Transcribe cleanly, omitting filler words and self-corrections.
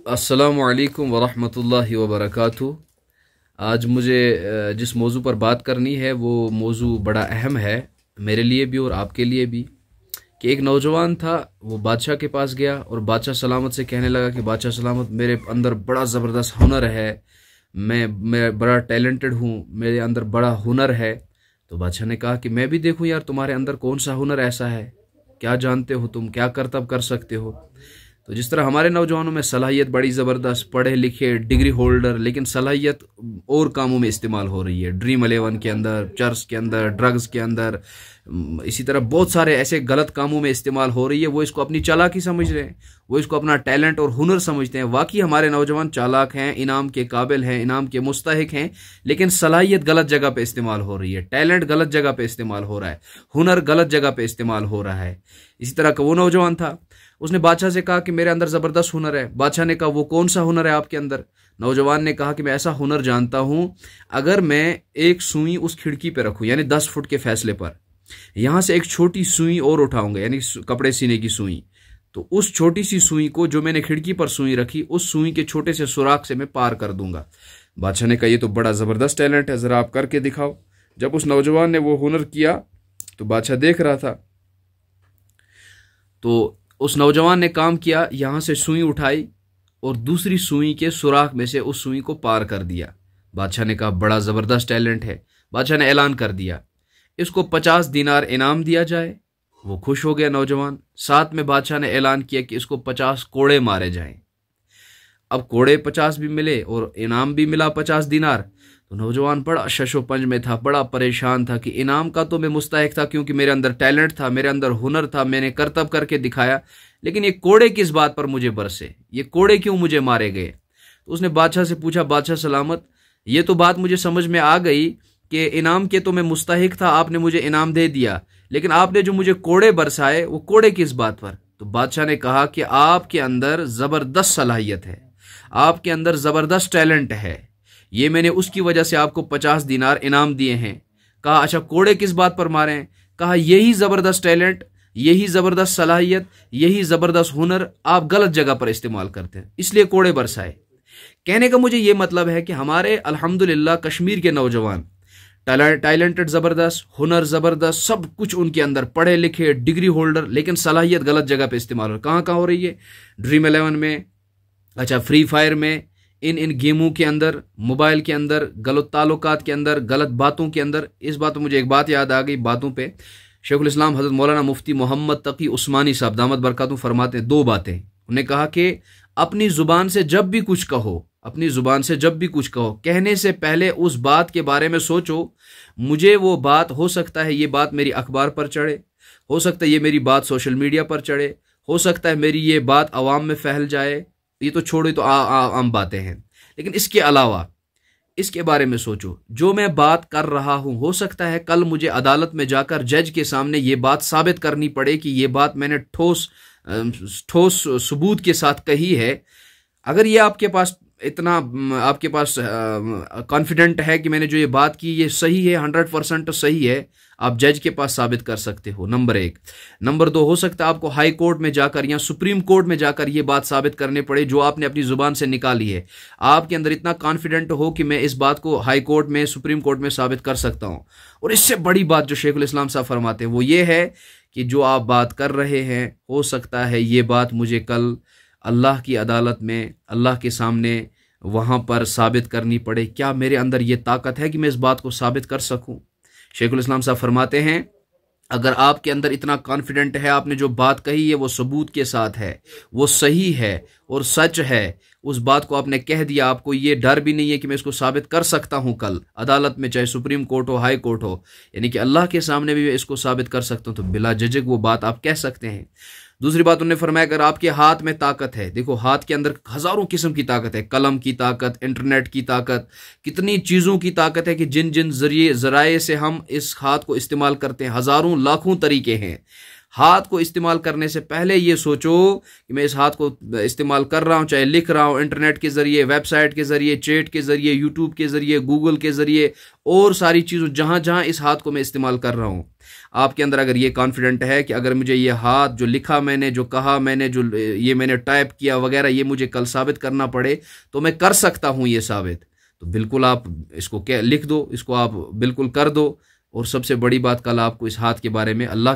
अस्सलामु अलैकुम वरहमतुल्लाहि वबरकातुहू। आज मुझे जिस मौजू पर बात करनी है वो मौजू बड़ा अहम है मेरे लिए भी और आपके लिए भी। कि एक नौजवान था, वो बादशाह के पास गया और बादशाह सलामत से कहने लगा कि बादशाह सलामत, मेरे अंदर बड़ा ज़बरदस्त हुनर है, मैं बड़ा टैलेंटेड हूँ, मेरे अंदर बड़ा हुनर है। तो बादशाह ने कहा कि मैं भी देखूँ यार, तुम्हारे अंदर कौन सा हुनर ऐसा है, क्या जानते हो तुम, क्या करतब कर सकते हो। तो जिस तरह हमारे नौजवानों में सलाहियत बड़ी ज़बरदस्त, पढ़े लिखे डिग्री होल्डर, लेकिन सलाहियत और कामों में इस्तेमाल हो रही है। ड्रीम 11 के अंदर, चर्च के अंदर, ड्रग्स के अंदर, इसी तरह बहुत सारे ऐसे गलत कामों में इस्तेमाल हो रही है। वो इसको अपनी चालाकी समझ रहे हैं, वो इसको अपना टैलेंट और हुनर समझते हैं। वाकई हमारे नौजवान चालाक हैं, इनाम के काबिल हैं, इनाम के मुस्तहिक हैं, लेकिन सलाहियत गलत जगह पे इस्तेमाल हो रही है, टैलेंट गलत जगह पे इस्तेमाल हो रहा है, हुनर गलत जगह पे इस्तेमाल हो रहा है। इसी तरह का वो नौजवान था, उसने बादशाह से कहा कि मेरे अंदर ज़बरदस्त हुनर है। बादशाह ने कहा वो कौन सा हुनर है आपके अंदर। नौजवान ने कहा कि मैं ऐसा हुनर जानता हूं, अगर मैं एक सुई उस खिड़की पे रखूं, यानी 10 फुट के फैसले पर, यहां से एक छोटी सुई और उठाऊंगा, यानी कपड़े सीने की सुई, तो उस छोटी सी सुई को, जो मैंने खिड़की पर सुई रखी, उस सुई के छोटे से सुराख से मैं पार कर दूंगा। बादशाह ने कहा ये तो बड़ा ज़बरदस्त टैलेंट है, ज़रा आप करके दिखाओ। जब उस नौजवान ने वो हुनर किया तो बादशाह देख रहा था। तो उस नौजवान ने काम किया, यहां से सुई उठाई और दूसरी सुई के सुराख में से उस सुई को पार कर दिया। बादशाह ने कहा बड़ा ज़बरदस्त टैलेंट है। बादशाह ने ऐलान कर दिया इसको 50 दिनार इनाम दिया जाए। वो खुश हो गया नौजवान। साथ में बादशाह ने ऐलान किया कि इसको 50 कोड़े मारे जाएं। अब कोड़े 50 भी मिले और इनाम भी मिला 50 दिनार। तो नौजवान बड़ा शशोपंज में था, बड़ा परेशान था कि इनाम का तो मैं मुस्तहिक था क्योंकि मेरे अंदर टैलेंट था, मेरे अंदर हुनर था, मैंने करतब करके दिखाया, लेकिन ये कोड़े किस बात पर मुझे बरसे, ये कोड़े क्यों मुझे मारे गए। तो उसने बादशाह से पूछा, बादशाह सलामत, ये तो बात मुझे समझ में आ गई कि इनाम के तो मैं मुस्तहिक था, आपने मुझे इनाम दे दिया, लेकिन आपने जो मुझे कोड़े बरसाए वो कोड़े किस बात पर। तो बादशाह ने कहा कि आपके अंदर ज़बरदस्त सलाहियत है, आपके अंदर ज़बरदस्त टैलेंट है, ये मैंने उसकी वजह से आपको 50 दिनार इनाम दिए हैं। कहा अच्छा कोड़े किस बात पर मारे हैं। कहा यही ज़बरदस्त टैलेंट, यही ज़बरदस्त सलाहियत, यही ज़बरदस्त हुनर आप गलत जगह पर इस्तेमाल करते हैं, इसलिए कोड़े बरसाए। कहने का मुझे ये मतलब है कि हमारे अल्हम्दुलिल्लाह कश्मीर के नौजवान टैलेंटेड ज़बरदस्त, हुनर ज़बरदस्त, सब कुछ उनके अंदर, पढ़े लिखे डिग्री होल्डर, लेकिन सलाहियत गलत जगह पर इस्तेमाल हो। कहाँ कहाँ हो रही है? ड्रीम 11 में, अच्छा फ्री फायर में, इन गेमों के अंदर, मोबाइल के अंदर, गलत ताल्लुकात के अंदर, गलत बातों के अंदर। इस बात पर मुझे एक बात याद आ गई बातों पे। शेखुल इस्लाम हज़रत मौलाना मुफ्ती मोहम्मद तकी उस्मानी साहब दामद बरकातुहू फरमाते हैं 2 बातें। उन्होंने कहा कि अपनी ज़ुबान से जब भी कुछ कहो, अपनी ज़ुबान से जब भी कुछ कहो, कहने से पहले उस बात के बारे में सोचो, मुझे वो बात, हो सकता है ये बात मेरी अखबार पर चढ़े, हो सकता है ये मेरी बात सोशल मीडिया पर चढ़े, हो सकता है मेरी ये बात अवाम में फैल जाए, ये तो छोड़ो, ये तो आम बातें हैं, लेकिन इसके अलावा इसके बारे में सोचो। जो मैं बात कर रहा हूं, हो सकता है कल मुझे अदालत में जाकर जज के सामने ये बात साबित करनी पड़े कि ये बात मैंने ठोस सबूत के साथ कही है। अगर ये आपके पास इतना, आपके पास कॉन्फिडेंट है कि मैंने जो ये बात की ये सही है, 100% सही है, आप जज के पास साबित कर सकते हो, नंबर 1। नंबर 2, हो सकता है आपको हाई कोर्ट में जाकर या सुप्रीम कोर्ट में जाकर ये बात साबित करने पड़े जो आपने अपनी जुबान से निकाली है। आपके अंदर इतना कॉन्फिडेंट हो कि मैं इस बात को हाई कोर्ट में, सुप्रीम कोर्ट में साबित कर सकता हूं। और इससे बड़ी बात जो शेखुल इस्लाम साहब फरमाते हैं वो ये है कि जो आप बात कर रहे हैं, हो सकता है ये बात मुझे कल अल्लाह की अदालत में, अल्लाह के सामने, वहाँ पर साबित करनी पड़े। क्या मेरे अंदर ये ताकत है कि मैं इस बात को साबित कर सकूं? शेखुल इस्लाम साहब फरमाते हैं अगर आपके अंदर इतना कॉन्फिडेंट है, आपने जो बात कही है वो सबूत के साथ है, वो सही है और सच है, उस बात को आपने कह दिया, आपको ये डर भी नहीं है कि मैं इसको साबित कर सकता हूं कल अदालत में, चाहे सुप्रीम कोर्ट हो, हाई कोर्ट हो, यानी कि अल्लाह के सामने भी मैं इसको साबित कर सकता हूं, तो बिला झिझक वो बात आप कह सकते हैं। दूसरी बात उन्होंने फरमाया अगर आपके हाथ में ताकत है, देखो हाथ के अंदर हजारों किस्म की ताकत है, कलम की ताकत, इंटरनेट की ताकत, कितनी चीज़ों की ताकत है कि जिन जिन जराए से हम इस हाथ को इस्तेमाल करते हैं, हजारों लाखों तरीके हैं। हाथ को इस्तेमाल करने से पहले ये सोचो कि मैं इस हाथ को इस्तेमाल कर रहा हूं, चाहे लिख रहा हूं इंटरनेट के जरिए, वेबसाइट के जरिए, चैट के जरिए, यूट्यूब के जरिए, गूगल के जरिए और सारी चीज़ों, जहां जहां इस हाथ को मैं इस्तेमाल कर रहा हूं। आपके अंदर अगर ये कॉन्फिडेंट है कि अगर मुझे ये हाथ जो लिखा मैंने, जो कहा मैंने, जो ये मैंने टाइप किया वगैरह, ये मुझे कल साबित करना पड़े तो मैं कर सकता हूँ ये साबित, तो बिल्कुल आप इसको क्या लिख दो, इसको आप बिल्कुल कर दो। और सबसे बड़ी बात, कल आपको इस हाथ के बारे में अल्लाह